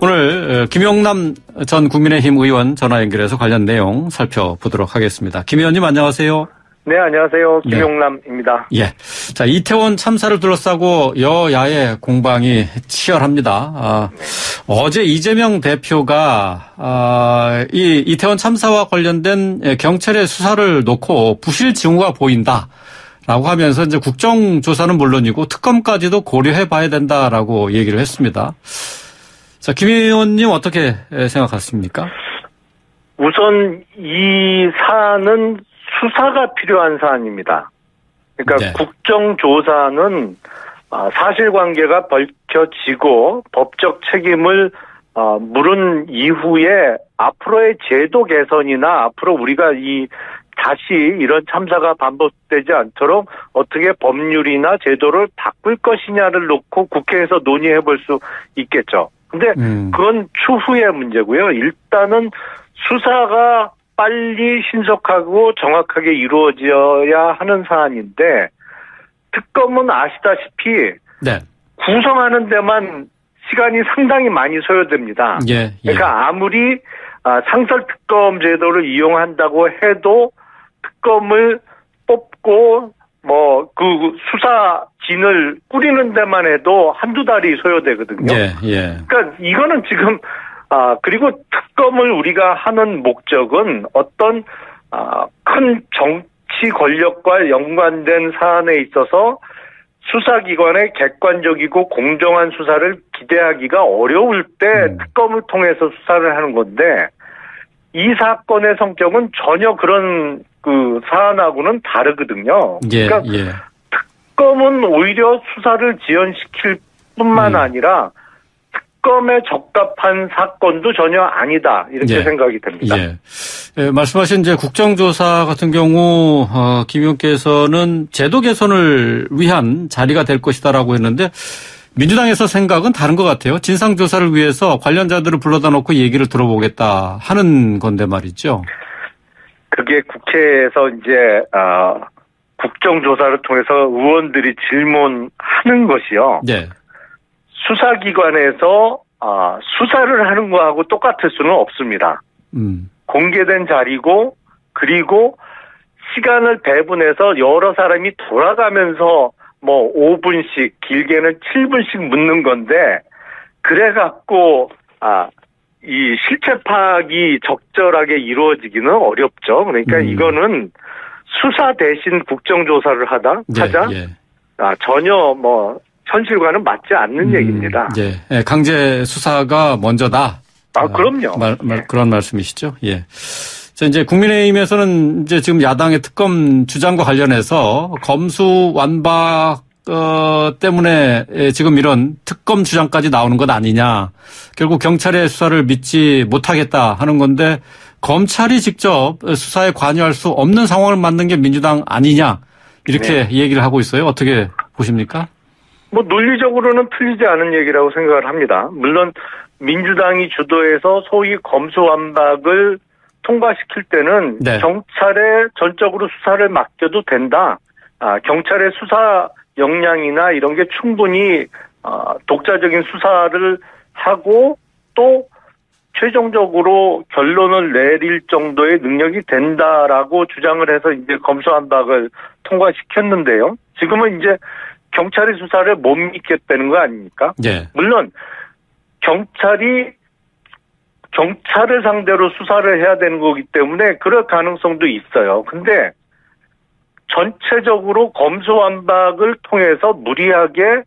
오늘 김용남 전 국민의힘 의원 전화 연결해서 관련 내용 살펴보도록 하겠습니다. 김 의원님 안녕하세요. 네, 안녕하세요. 김용남입니다. 예. 자, 이태원 참사를 둘러싸고 여야의 공방이 치열합니다. 어제 이재명 대표가 이 이태원 참사와 관련된 경찰의 수사를 놓고 부실 징후가 보인다라고 하면서 이제 국정조사는 물론이고 특검까지도 고려해 봐야 된다라고 얘기를 했습니다. 자, 김 의원님 어떻게 생각하십니까? 우선 이 사안은 수사가 필요한 사안입니다. 그러니까 네. 국정조사는 사실관계가 밝혀지고 법적 책임을 물은 이후에 앞으로의 제도 개선이나 앞으로 우리가 다시 이런 참사가 반복되지 않도록 어떻게 법률이나 제도를 바꿀 것이냐를 놓고 국회에서 논의해 볼 수 있겠죠. 근데 그건 추후의 문제고요. 일단은 수사가 빨리 신속하고 정확하게 이루어져야 하는 사안인데 특검은 아시다시피 네. 구성하는 데만 시간이 상당히 많이 소요됩니다. 예. 그러니까 아무리 상설특검 제도를 이용한다고 해도 특검을 뽑고 그 수사진을 꾸리는 데만 해도 한두 달이 소요되거든요. 예. 그러니까 이거는 지금 그리고 특검을 우리가 하는 목적은 어떤 큰 정치 권력과 연관된 사안에 있어서 수사기관의 객관적이고 공정한 수사를 기대하기가 어려울 때 특검을 통해서 수사를 하는 건데 이 사건의 성격은 전혀 그런 사안하고는 다르거든요. 그러니까 특검은 오히려 수사를 지연시킬 뿐만 아니라 특검에 적합한 사건도 전혀 아니다. 이렇게 생각이 됩니다. 말씀하신 이제 국정조사 같은 경우, 김 의원께서는 제도 개선을 위한 자리가 될 것이다라고 했는데, 민주당에서 생각은 다른 것 같아요. 진상조사를 위해서 관련자들을 불러다 놓고 얘기를 들어보겠다 하는 건데 말이죠. 그게 국회에서 이제, 국정조사를 통해서 의원들이 질문하는 것이요. 네. 수사기관에서 수사를 하는 거하고 똑같을 수는 없습니다. 공개된 자리고 그리고 시간을 배분해서 여러 사람이 돌아가면서 5분씩 길게는 7분씩 묻는 건데 그래갖고 이 실체 파악이 적절하게 이루어지기는 어렵죠. 그러니까 이거는 수사 대신 국정조사를 하자. 전혀 현실과는 맞지 않는 얘기입니다. 강제 수사가 먼저다. 그럼요. 그런 말씀이시죠. 예. 자, 이제 국민의힘에서는 이제 지금 야당의 특검 주장과 관련해서 검수완박 때문에 지금 이런 특검 주장까지 나오는 것 아니냐. 결국 경찰의 수사를 믿지 못하겠다 하는 건데 검찰이 직접 수사에 관여할 수 없는 상황을 만든 게 민주당 아니냐. 이렇게 얘기를 하고 있어요. 어떻게 보십니까? 논리적으로는 틀리지 않은 얘기라고 생각을 합니다. 물론 민주당이 주도해서 소위 검수완박을 통과시킬 때는 경찰에 전적으로 수사를 맡겨도 된다. 경찰의 수사 역량이나 이런 게 충분히 독자적인 수사를 하고 또 최종적으로 결론을 내릴 정도의 능력이 된다라고 주장을 해서 이제 검수완박을 통과시켰는데요. 지금은 이제 경찰의 수사를 못 믿겠다는 거 아닙니까? 물론 경찰을 상대로 수사를 해야 되는 거기 때문에 그럴 가능성도 있어요. 근데 전체적으로 검수완박을 통해서 무리하게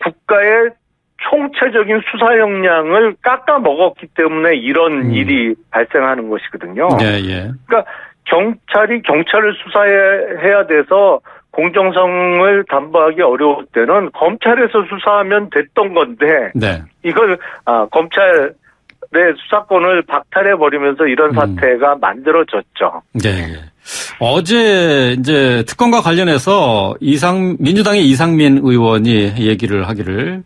국가의 총체적인 수사 역량을 깎아먹었기 때문에 이런 일이 발생하는 것이거든요. 그러니까 경찰을 수사해야 돼서 공정성을 담보하기 어려울 때는 검찰에서 수사하면 됐던 건데 이걸 검찰의 수사권을 박탈해버리면서 이런 사태가 만들어졌죠. 어제 이제 특검과 관련해서 민주당의 이상민 의원이 얘기를 하기를,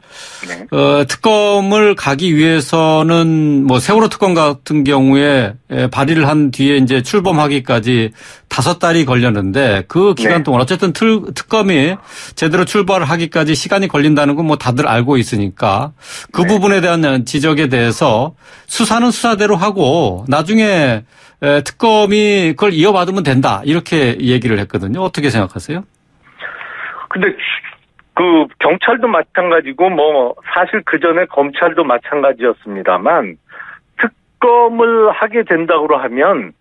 네. 특검을 가기 위해서는 뭐 세월호 특검 같은 경우에 발의를 한 뒤에 이제 출범하기까지 5달이 걸렸는데 그 기간 네. 동안 어쨌든 특검이 제대로 출발을 하기까지 시간이 걸린다는 건 뭐 다들 알고 있으니까 그 네. 부분에 대한 지적에 대해서 수사는 수사대로 하고 나중에 특검이 그걸 이어받으면 된다 이렇게 얘기를 했거든요. 어떻게 생각하세요? 근데 그 경찰도 마찬가지고 뭐 사실 그 전에 검찰도 마찬가지였습니다만 특검을 하게 된다고 하면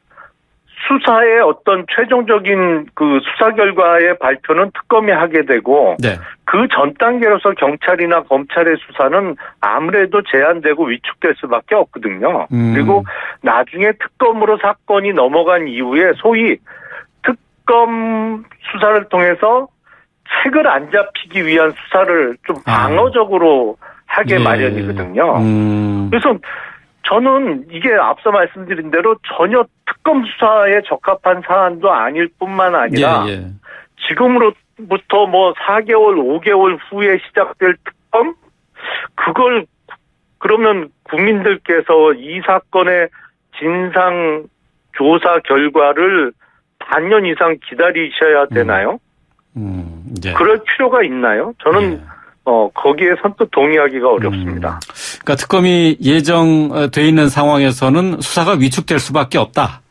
수사의 어떤 최종적인 그 수사 결과의 발표는 특검이 하게 되고 네. 그 전 단계로서 경찰이나 검찰의 수사는 아무래도 제한되고 위축될 수밖에 없거든요. 그리고 나중에 특검으로 사건이 넘어간 이후에 소위 특검 수사를 통해서 책을 안 잡히기 위한 수사를 좀 방어적으로 하게 마련이거든요. 그래서 저는 이게 앞서 말씀드린 대로 전혀 특검 수사에 적합한 사안도 아닐 뿐만 아니라 지금으로부터 뭐 4개월, 5개월 후에 시작될 특검? 그걸 그러면 국민들께서 이 사건의 진상 조사 결과를 반년 이상 기다리셔야 되나요? 그럴 필요가 있나요? 저는 거기에 선뜻 동의하기가 어렵습니다. 그러니까 특검이 예정돼 있는 상황에서는 수사가 위축될 수밖에 없다.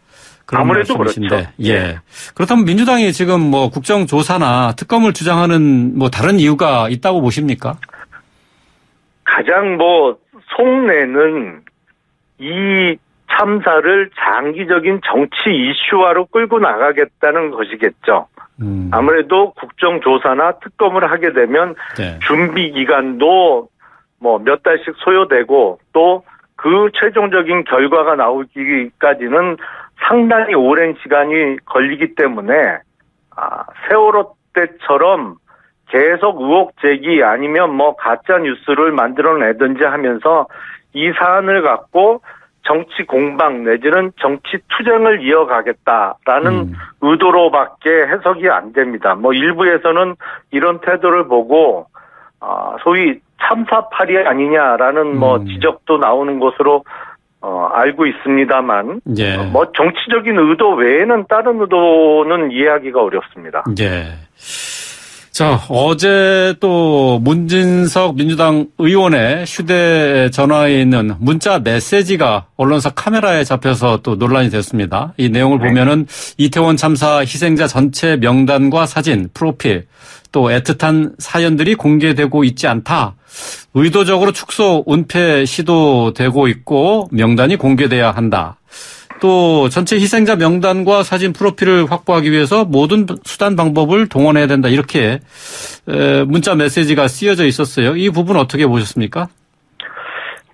그런 아무래도 말씀이신데. 그렇죠. 예. 그렇다면 민주당이 지금 뭐 국정조사나 특검을 주장하는 뭐 다른 이유가 있다고 보십니까? 가장 뭐 속내는 이 참사를 장기적인 정치 이슈화로 끌고 나가겠다는 것이겠죠. 아무래도 국정조사나 특검을 하게 되면 준비 기간도 뭐 몇 달씩 소요되고 또 그 최종적인 결과가 나오기까지는 상당히 오랜 시간이 걸리기 때문에 세월호 때처럼 계속 의혹 제기 아니면 뭐 가짜 뉴스를 만들어내든지 하면서 이 사안을 갖고 정치 공방 내지는 정치 투쟁을 이어가겠다라는 의도로밖에 해석이 안 됩니다. 뭐 일부에서는 이런 태도를 보고 소위 참사팔이 아니냐라는 뭐 지적도 나오는 것으로 알고 있습니다만 뭐 정치적인 의도 외에는 다른 의도는 이해하기가 어렵습니다. 예. 자, 어제 또 문진석 민주당 의원의 휴대전화에 있는 문자 메시지가 언론사 카메라에 잡혀서 또 논란이 됐습니다. 이 내용을 보면은 이태원 참사 희생자 전체 명단과 사진, 프로필, 또 애틋한 사연들이 공개되고 있지 않다. 의도적으로 축소, 은폐 시도되고 있고 명단이 공개돼야 한다. 또 전체 희생자 명단과 사진 프로필을 확보하기 위해서 모든 수단 방법을 동원해야 된다. 이렇게 문자 메시지가 쓰여져 있었어요. 이 부분 어떻게 보셨습니까?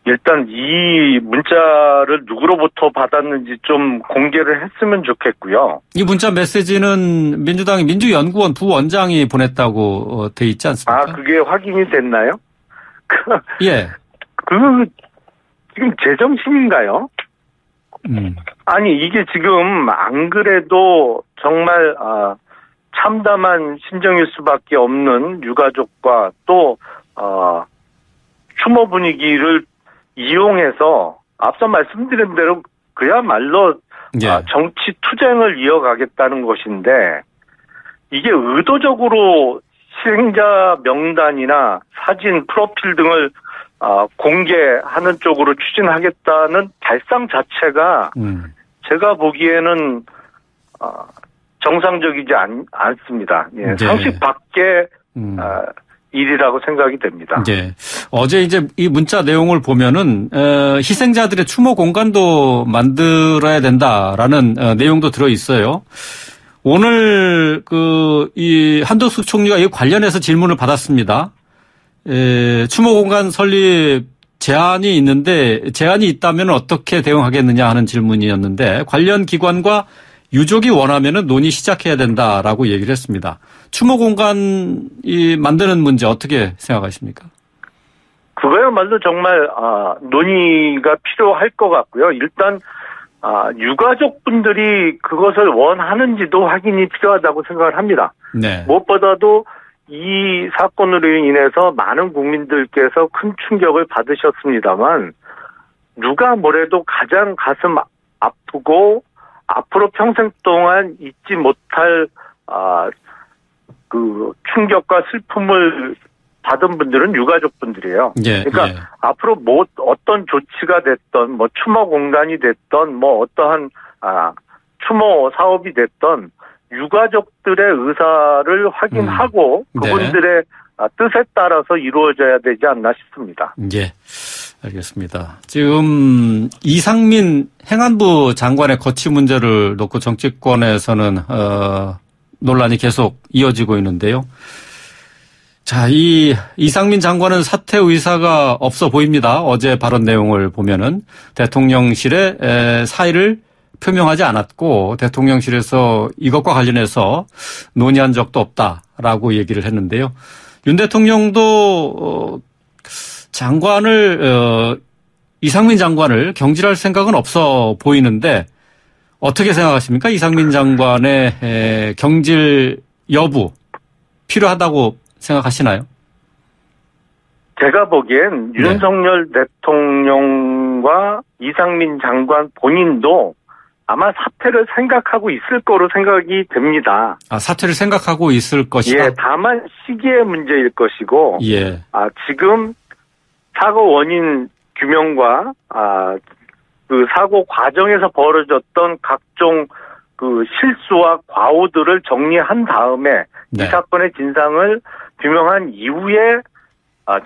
일단 이 문자를 누구로부터 받았는지 좀 공개를 했으면 좋겠고요. 이 문자 메시지는 민주당의 민주연구원 부원장이 보냈다고 돼 있지 않습니까? 그게 확인이 됐나요? 예. 지금 제정신인가요? 아니 이게 지금 안 그래도 정말 참담한 심정일 수밖에 없는 유가족과 또 추모 분위기를 이용해서 앞서 말씀드린 대로 그야말로 정치 투쟁을 이어가겠다는 것인데 이게 의도적으로 희생자 명단이나 사진, 프로필 등을 공개하는 쪽으로 추진하겠다는 발상 자체가 제가 보기에는 정상적이지 않습니다. 예, 상식 밖의 일이라고 생각이 됩니다. 네. 어제 이제 이 문자 내용을 보면은 희생자들의 추모 공간도 만들어야 된다라는 내용도 들어 있어요. 오늘 이 한덕수 총리가 이 관련해서 질문을 받았습니다. 추모 공간 설립 제한이 있는데 제한이 있다면 어떻게 대응하겠느냐 하는 질문이었는데 관련 기관과 유족이 원하면은 논의 시작해야 된다라고 얘기를 했습니다. 추모 공간이 만드는 문제 어떻게 생각하십니까? 그거야말로 정말 논의가 필요할 것 같고요. 일단 유가족분들이 그것을 원하는지도 확인이 필요하다고 생각을 합니다. 네. 무엇보다도 이 사건으로 인해서 많은 국민들께서 큰 충격을 받으셨습니다만 누가 뭐래도 가장 가슴 아프고 앞으로 평생 동안 잊지 못할 그 충격과 슬픔을 받은 분들은 유가족분들이에요. 예, 그러니까 예. 앞으로 뭐 어떤 조치가 됐던 뭐 추모 공단이 됐던 뭐 어떠한 추모 사업이 됐던 유가족들의 의사를 확인하고 네. 그분들의 뜻에 따라서 이루어져야 되지 않나 싶습니다. 예. 알겠습니다. 지금 이상민 행안부 장관의 거취 문제를 놓고 정치권에서는 논란이 계속 이어지고 있는데요. 자, 이 이상민 장관은 사퇴 의사가 없어 보입니다. 어제 발언 내용을 보면은 대통령실에 사의를 표명하지 않았고 대통령실에서 이것과 관련해서 논의한 적도 없다라고 얘기를 했는데요. 윤 대통령도 이상민 장관을 경질할 생각은 없어 보이는데 어떻게 생각하십니까? 이상민 장관의 경질 여부 필요하다고 생각하시나요? 제가 보기엔 네. 윤석열 대통령과 이상민 장관 본인도 아마 사퇴를 생각하고 있을 거로 생각이 됩니다. 사퇴를 생각하고 있을 것이다. 예, 다만 시기의 문제일 것이고, 예. 지금 사고 원인 규명과 그 사고 과정에서 벌어졌던 각종 그 실수와 과오들을 정리한 다음에 네. 이 사건의 진상을 규명한 이후에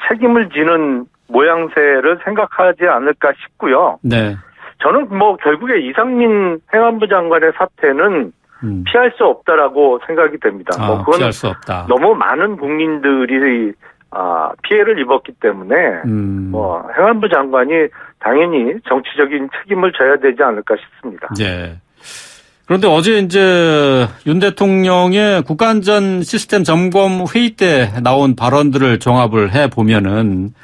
책임을 지는 모양새를 생각하지 않을까 싶고요. 네. 저는 뭐 결국에 이상민 행안부 장관의 사퇴는 피할 수 없다라고 생각이 됩니다. 뭐 그건 피할 수 없다. 너무 많은 국민들이 피해를 입었기 때문에 뭐 행안부 장관이 당연히 정치적인 책임을 져야 되지 않을까 싶습니다. 예. 그런데 어제 이제 윤 대통령의 국가안전 시스템 점검 회의 때 나온 발언들을 종합을 해 보면은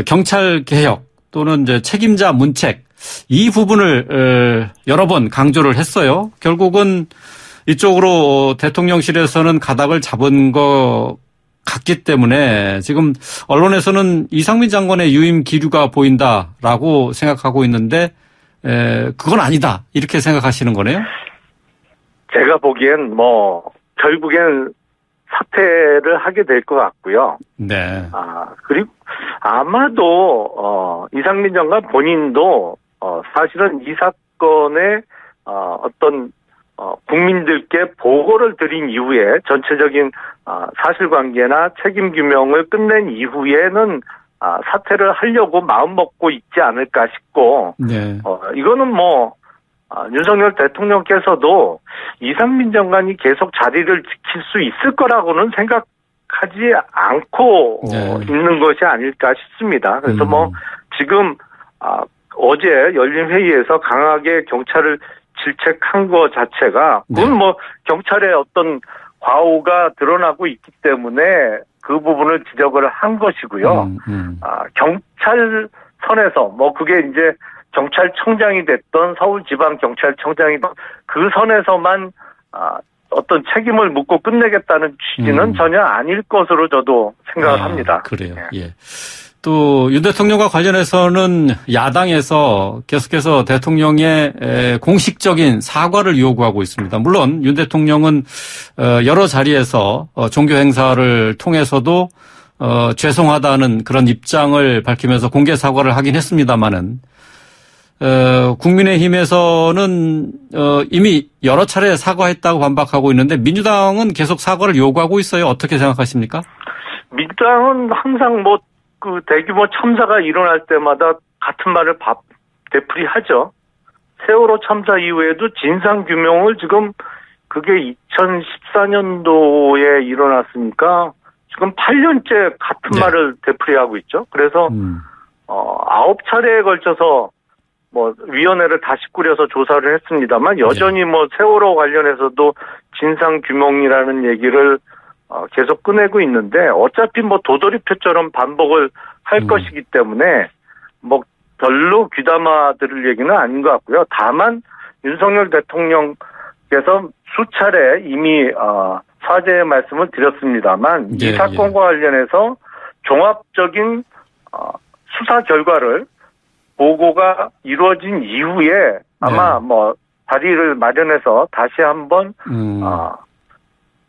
경찰 개혁 또는 이제 책임자 문책 이 부분을 여러 번 강조를 했어요. 결국은 이쪽으로 대통령실에서는 가닥을 잡은 것 같기 때문에 지금 언론에서는 이상민 장관의 유임 기류가 보인다라고 생각하고 있는데 그건 아니다 이렇게 생각하시는 거네요? 제가 보기엔 뭐 결국엔 사퇴를 하게 될 것 같고요. 네. 그리고 아마도 이상민 장관 본인도 사실은 이 사건의 어떤 국민들께 보고를 드린 이후에 전체적인 사실관계나 책임 규명을 끝낸 이후에는 사퇴를 하려고 마음먹고 있지 않을까 싶고 네. 이거는 뭐 윤석열 대통령께서도 이상민 장관이 계속 자리를 지킬 수 있을 거라고는 생각하지 않고 네. 있는 것이 아닐까 싶습니다. 그래서 뭐 지금 어제 열린 회의에서 강하게 경찰을 질책한 것 자체가 그건 뭐 경찰의 어떤 과오가 드러나고 있기 때문에 그 부분을 지적을 한 것이고요. 경찰 선에서 뭐 그게 이제 경찰청장이 됐던 서울지방경찰청장이 그 선에서만 어떤 책임을 묻고 끝내겠다는 취지는 전혀 아닐 것으로 저도 생각을 합니다. 그래요. 예. 또 윤 대통령과 관련해서는 야당에서 계속해서 대통령의 공식적인 사과를 요구하고 있습니다. 물론 윤 대통령은 여러 자리에서 종교 행사를 통해서도 죄송하다는 그런 입장을 밝히면서 공개 사과를 하긴 했습니다마는 국민의힘에서는 이미 여러 차례 사과했다고 반박하고 있는데 민주당은 계속 사과를 요구하고 있어요. 어떻게 생각하십니까? 민주당은 항상 뭐 그 대규모 참사가 일어날 때마다 같은 말을 되풀이하죠. 세월호 참사 이후에도 진상 규명을 지금 그게 2014년도에 일어났으니까 지금 8년째 같은 말을 되풀이하고 있죠. 그래서 9차례에 걸쳐서 뭐 위원회를 다시 꾸려서 조사를 했습니다만 여전히 뭐 세월호 관련해서도 진상 규명이라는 얘기를 계속 꺼내고 있는데 어차피 뭐 도돌이표처럼 반복을 할 것이기 때문에 뭐 별로 귀담아 들을 얘기는 아닌 것 같고요. 다만 윤석열 대통령께서 수차례 이미 사죄의 말씀을 드렸습니다만 이 사건과 관련해서 종합적인 수사 결과를 보고가 이루어진 이후에 아마 자리를 마련해서 다시 한번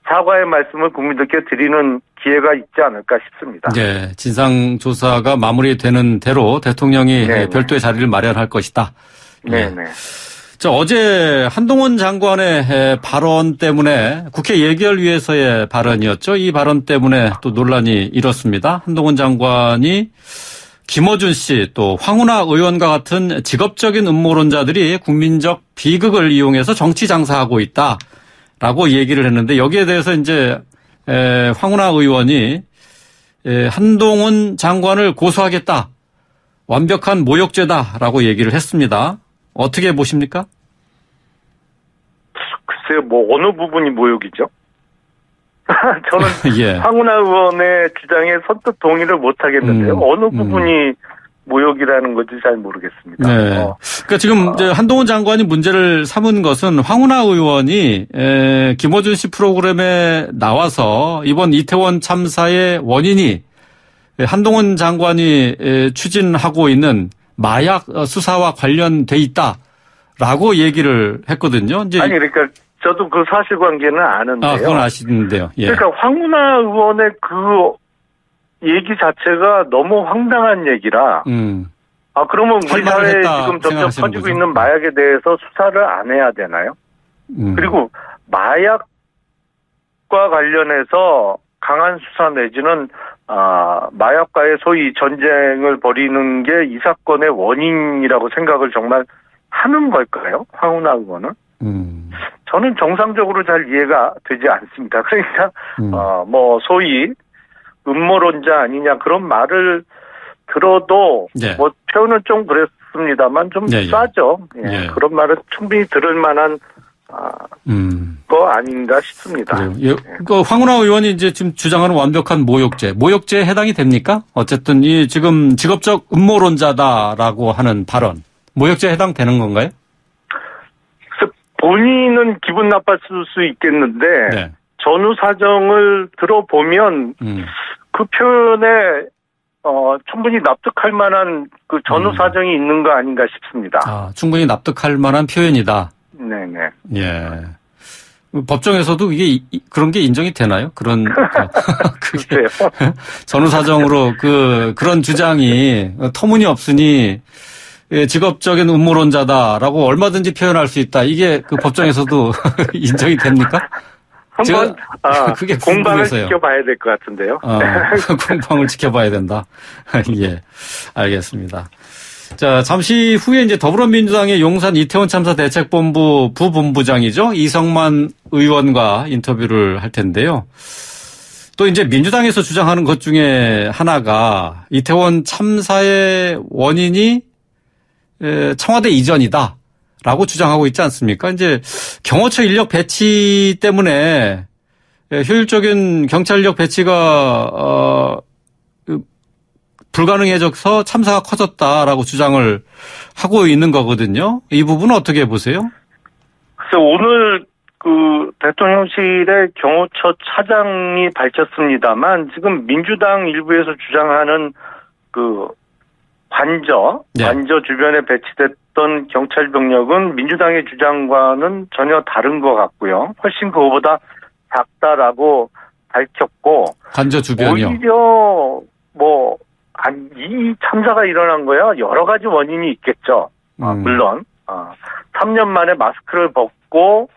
사과의 말씀을 국민들께 드리는 기회가 있지 않을까 싶습니다. 네, 진상조사가 마무리되는 대로 대통령이 별도의 자리를 마련할 것이다. 네. 자, 어제 한동훈 장관의 발언 때문에 국회 예결위에서의 발언이었죠. 이 발언 때문에 또 논란이 일었습니다. 한동훈 장관이 김어준 씨 또 황운하 의원과 같은 직업적인 음모론자들이 국민적 비극을 이용해서 정치 장사하고 있다라고 얘기를 했는데 여기에 대해서 이제 황운하 의원이 한동훈 장관을 고소하겠다. 완벽한 모욕죄다라고 얘기를 했습니다. 어떻게 보십니까? 글쎄요, 어느 부분이 모욕이죠? 저는 황운하 의원의 주장에 선뜻 동의를 못 하겠는데요. 어느 부분이 모욕이라는 건지 잘 모르겠습니다. 네. 그러니까 지금 이제 한동훈 장관이 문제를 삼은 것은 황운하 의원이 김어준 씨 프로그램에 나와서 이번 이태원 참사의 원인이 한동훈 장관이 추진하고 있는 마약 수사와 관련돼 있다라고 얘기를 했거든요. 이제 아니 그러니까 저도 그 사실관계는 아는데요. 그건 아시는데요. 예. 그러니까 황운하 의원의 그 얘기 자체가 너무 황당한 얘기라. 그러면 우리 사회에 지금 점점 퍼지고 거죠. 있는 마약에 대해서 수사를 안 해야 되나요? 그리고 마약과 관련해서 강한 수사 내지는 마약과의 소위 전쟁을 벌이는 게 이 사건의 원인이라고 생각을 정말 하는 걸까요? 황운하 의원은? 저는 정상적으로 잘 이해가 되지 않습니다. 그러니까 소위 음모론자 아니냐 그런 말을 들어도 표현은 좀 그랬습니다만 좀 싸죠. 그런 말은 충분히 들을 만한 거 아닌가 싶습니다. 그 황운하 의원이 이제 지금 주장하는 완벽한 모욕죄에 해당이 됩니까? 어쨌든 이 지금 직업적 음모론자다라고 하는 발언, 모욕죄에 해당되는 건가요? 본인은 기분 나빴을 수 있겠는데 전후 사정을 들어보면 그 표현에 충분히 납득할 만한 그 전후 사정이 있는 거 아닌가 싶습니다. 충분히 납득할 만한 표현이다. 네네. 예. 법정에서도 이게 그런 게 인정이 되나요? 그런 그게 전후 사정으로 그런 주장이 터무니없으니 직업적인 음모론자다라고 얼마든지 표현할 수 있다. 이게 그 법정에서도 인정이 됩니까? 한번 그게 공방을 지켜봐야 될 것 같은데요. 공방을 지켜봐야 된다. 예, 알겠습니다. 자, 잠시 후에 이제 더불어민주당의 용산 이태원 참사 대책본부 부본부장이죠. 이성만 의원과 인터뷰를 할 텐데요. 또 이제 민주당에서 주장하는 것 중에 하나가 이태원 참사의 원인이 청와대 이전이다라고 주장하고 있지 않습니까? 이제 경호처 인력 배치 때문에 효율적인 경찰 인력 배치가 불가능해져서 참사가 커졌다라고 주장을 하고 있는 거거든요. 이 부분은 어떻게 보세요? 그래서 오늘 그 대통령실의 경호처 차장이 밝혔습니다만 지금 민주당 일부에서 주장하는 그 관저 주변에 배치됐던 경찰 병력은 민주당의 주장과는 전혀 다른 것 같고요. 훨씬 그거보다 작다라고 밝혔고 관저 주변이요. 오히려 이 참사가 일어난 거야 여러 가지 원인이 있겠죠. 물론 3년 만에 마스크를 벗고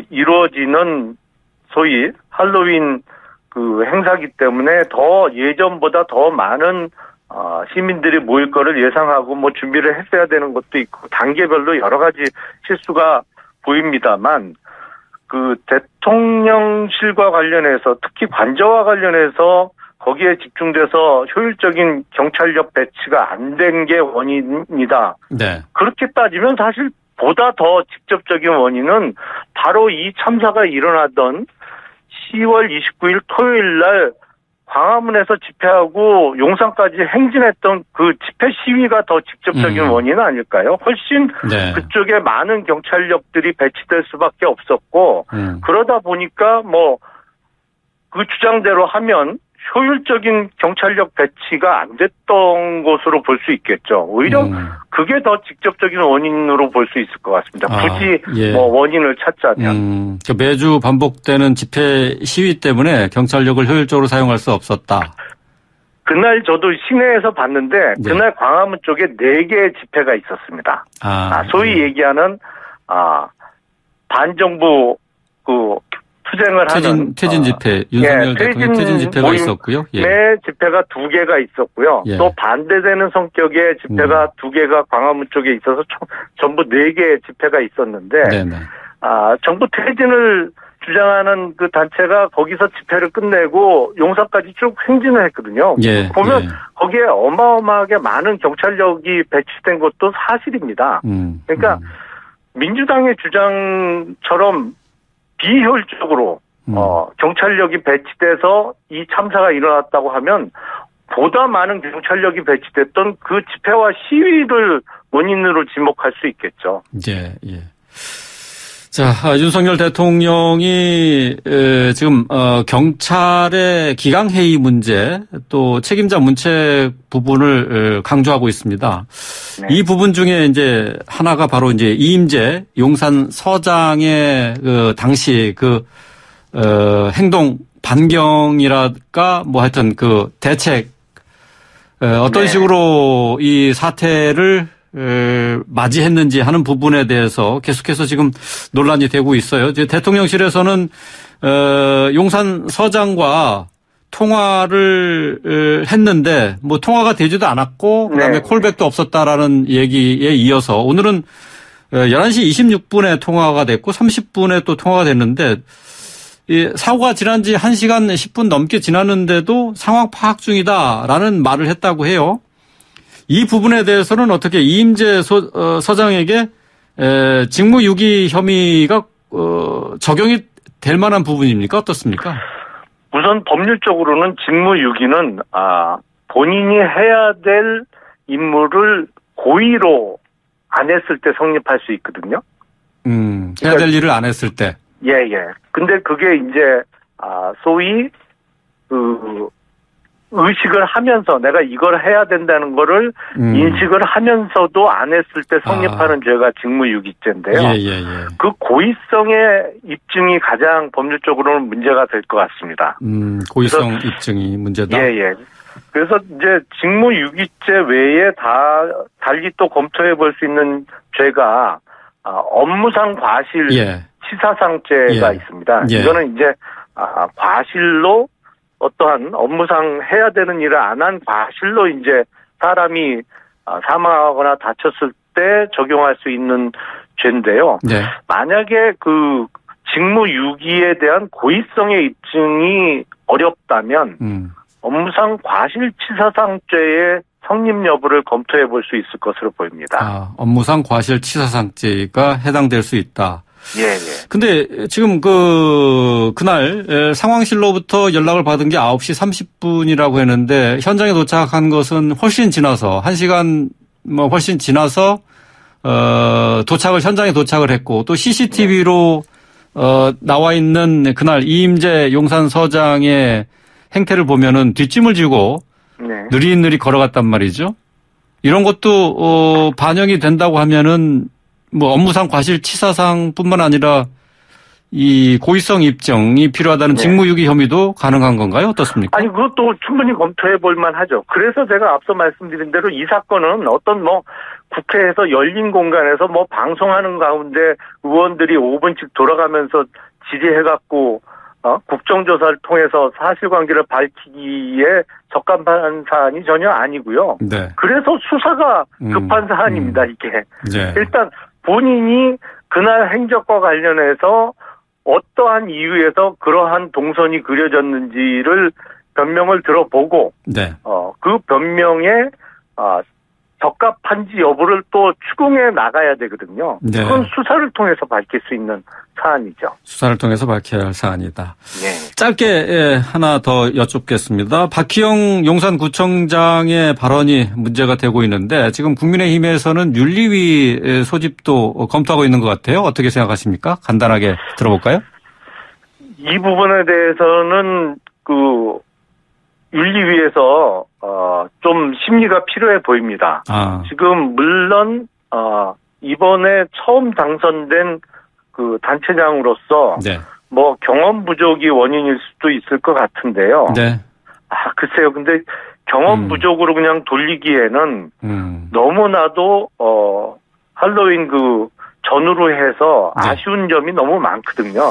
이루어지는 소위 할로윈 그 행사기 때문에 더 예전보다 더 많은 시민들이 모일 거를 예상하고 준비를 했어야 되는 것도 있고 단계별로 여러 가지 실수가 보입니다만 그 대통령실과 관련해서 특히 관저와 관련해서 거기에 집중돼서 효율적인 경찰력 배치가 안 된 게 원인이다. 네. 그렇게 따지면 사실 보다 더 직접적인 원인은 바로 이 참사가 일어나던 10월 29일 토요일 날 광화문에서 집회하고 용산까지 행진했던 그 집회 시위가 더 직접적인 원인은 아닐까요? 훨씬 네. 그쪽에 많은 경찰력들이 배치될 수밖에 없었고 그러다 보니까 뭐 그 주장대로 하면 효율적인 경찰력 배치가 안 됐던 것으로 볼 수 있겠죠. 오히려 그게 더 직접적인 원인으로 볼 수 있을 것 같습니다. 굳이 예. 뭐 원인을 찾자면. 매주 반복되는 집회 시위 때문에 경찰력을 효율적으로 사용할 수 없었다. 그날 저도 시내에서 봤는데 네. 그날 광화문 쪽에 4개의 집회가 있었습니다. 소위 얘기하는 반정부 그 투쟁을 하는 퇴진 집회, 윤석열 대통령 퇴진 집회가 있었고요. 예. 네, 집회가 2개가 있었고요. 예. 또 반대되는 성격의 집회가 2개가 광화문 쪽에 있어서 전부 4개의 집회가 있었는데 네네. 정부 퇴진을 주장하는 그 단체가 거기서 집회를 끝내고 용산까지 쭉 행진을 했거든요. 예. 보면 거기에 어마어마하게 많은 경찰력이 배치된 것도 사실입니다. 그러니까 민주당의 주장처럼 비효율적으로 경찰력이 배치돼서 이 참사가 일어났다고 하면 보다 많은 경찰력이 배치됐던 그 집회와 시위를 원인으로 지목할 수 있겠죠. 예, 예. 자, 윤석열 대통령이 지금 경찰의 기강회의 문제 또 책임자 문책 부분을 강조하고 있습니다. 네. 이 부분 중에 이제 하나가 바로 이제 이임재 용산 서장의 그 당시 그 행동 반경이랄까 뭐 하여튼 그 대책 어떤 식으로 이 사태를 맞이했는지 하는 부분에 대해서 계속해서 지금 논란이 되고 있어요. 대통령실에서는 용산 서장과 통화를 했는데 뭐 통화가 되지도 않았고 그다음에 콜백도 없었다라는 얘기에 이어서 오늘은 11시 26분에 통화가 됐고 30분에 또 통화가 됐는데 이 사고가 지난 지 1시간 10분 넘게 지났는데도 상황 파악 중이다라는 말을 했다고 해요. 이 부분에 대해서는 어떻게 이임재 서장에게 직무유기 혐의가 적용이 될 만한 부분입니까? 어떻습니까? 우선 법률적으로는 직무유기는 본인이 해야 될 임무를 고의로 안 했을 때 성립할 수 있거든요. 해야 될 일을 안 했을 때. 예. 근데 그게 이제 소위 의식을 하면서 내가 이걸 해야 된다는 거를 인식을 하면서도 안 했을 때 성립하는 죄가 직무유기죄인데요. 예. 그 고의성의 입증이 가장 법률적으로는 문제가 될 것 같습니다. 고의성 입증이 문제다? 예. 그래서 이제 직무유기죄 외에 달리 또 검토해 볼 수 있는 죄가 업무상 과실 치사상죄가 있습니다. 이거는 이제 과실로 어떠한 업무상 해야 되는 일을 안 한 과실로 이제 사람이 사망하거나 다쳤을 때 적용할 수 있는 죄인데요. 네. 만약에 그 직무유기에 대한 고의성의 입증이 어렵다면 업무상 과실치사상죄의 성립 여부를 검토해 볼 수 있을 것으로 보입니다. 업무상 과실치사상죄가 해당될 수 있다. 예. 근데 지금 그날 상황실로부터 연락을 받은 게 9시 30분이라고 했는데 현장에 도착한 것은 훨씬 지나서 1시간 뭐 훨씬 지나서 현장에 도착을 했고 또 CCTV로 나와 있는 그날 이임재 용산 서장의 행태를 보면은 뒷짐을 지고 느릿느릿 걸어갔단 말이죠. 이런 것도 반영이 된다고 하면은 뭐 업무상 과실치사상뿐만 아니라 이 고의성 입증이 필요하다는 직무유기 혐의도 가능한 건가요? 어떻습니까? 아니 그것도 충분히 검토해 볼 만하죠. 그래서 제가 앞서 말씀드린 대로 이 사건은 어떤 뭐 국회에서 열린 공간에서 뭐 방송하는 가운데 의원들이 5분씩 돌아가면서 질의해갖고 국정조사를 통해서 사실관계를 밝히기에 적합한 사안이 전혀 아니고요. 네. 그래서 수사가 급한 사안입니다. 이게 네. 일단 본인이 그날 행적과 관련해서 어떠한 이유에서 그러한 동선이 그려졌는지를 변명을 들어보고 그 변명에 적합한지 여부를 또 추궁해 나가야 되거든요. 네. 그건 수사를 통해서 밝힐 수 있는 사안이죠. 수사를 통해서 밝혀야 할 사안이다. 네. 짧게 하나 더 여쭙겠습니다. 박희영 용산구청장의 발언이 문제가 되고 있는데 지금 국민의힘에서는 윤리위 소집도 검토하고 있는 것 같아요. 어떻게 생각하십니까? 간단하게 들어볼까요? 이 부분에 대해서는 윤리위에서 좀 심리가 필요해 보입니다. 지금 물론 이번에 처음 당선된 단체장으로서 네. 뭐 경험 부족이 원인일 수도 있을 것 같은데요. 네. 글쎄요. 근데 경험 부족으로 그냥 돌리기에는 너무나도 할로윈 전후로 해서 네. 아쉬운 점이 너무 많거든요.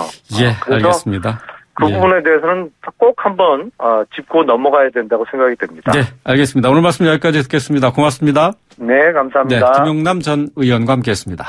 예, 그래서 알겠습니다. 그 부분에 대해서는 꼭 한번 짚고 넘어가야 된다고 생각이 됩니다. 네, 알겠습니다. 오늘 말씀 여기까지 듣겠습니다. 고맙습니다. 네, 감사합니다. 네, 김용남 전 의원과 함께했습니다.